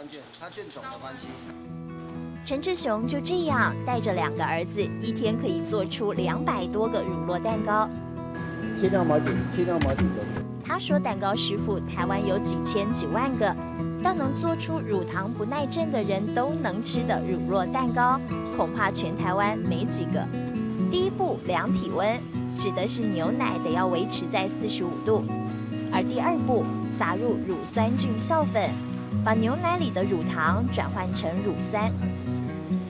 关键，它菌种的关系。陈志雄就这样带着2个儿子，一天可以做出200多个乳酪蛋糕。轻量模底的。他说，蛋糕师傅台湾有几千几万个，但能做出乳糖不耐症的人都能吃的乳酪蛋糕，恐怕全台湾没几个。第一步量体温，指的是牛奶得要维持在45度，而第2步撒入乳酸菌酵粉，把牛奶里的乳糖转换成乳酸。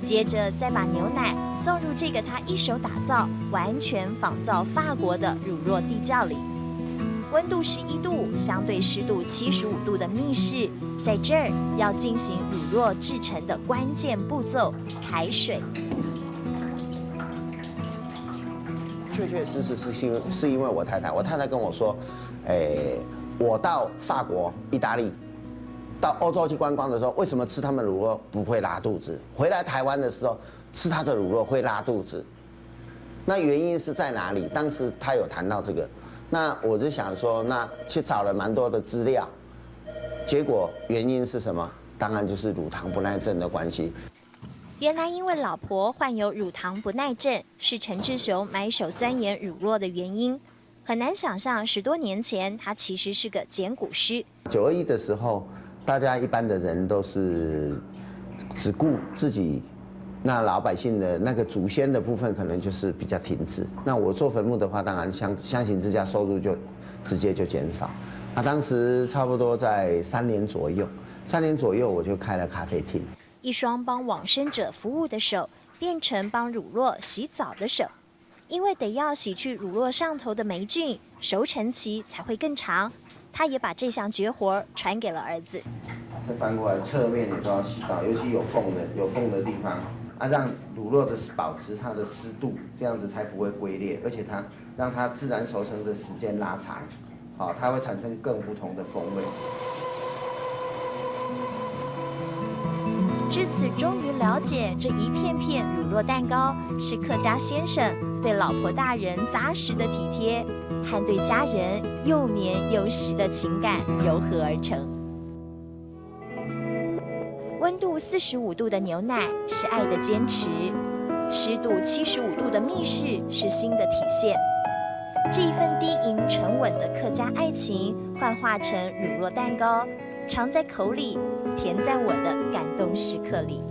接着再把牛奶送入这个他一手打造、完全仿造法国的乳酪地窖里，温度11度、相对湿度75度的密室，在这儿要进行乳酪制成的关键步骤——排水。确实是因为我太太跟我说，我到法国、意大利。到欧洲去观光的时候，为什么吃他们乳酪不会拉肚子？回来台湾的时候吃他的乳酪会拉肚子，那原因是在哪里？当时他有谈到这个，那我就想说，那去找了蛮多的资料，结果原因是什么？当然就是乳糖不耐症的关系。原来因为老婆患有乳糖不耐症，是陈志雄埋首钻研乳酪的原因。很难想象10多年前他其实是个捡骨师。921的时候。大家一般的人都是只顾自己，那老百姓的那个祖先的部分可能就是比较停滞。那我做坟墓的话，当然相形之下收入就直接就减少。那当时差不多在3年左右我就开了咖啡厅。一双帮往生者服务的手，变成帮乳酪洗澡的手，因为得要洗去乳酪上头的霉菌，熟成期才会更长。他也把这项绝活传给了儿子。再翻过来，侧面也都要洗到，尤其有缝的地方，让乳酪的保持它的湿度，这样子才不会龟裂，而且它让它自然熟成的时间拉长，好，它会产生更不同的风味。至此，终于了解这一片片乳酪蛋糕是客家先生对老婆大人扎实的体贴，和对家人又绵又实的情感糅合而成。温度45度的牛奶是爱的坚持，湿度75度的密室是心的体现。这一份低吟沉稳的客家爱情，幻化成乳酪蛋糕，尝在口里，甜在我的感动时刻里。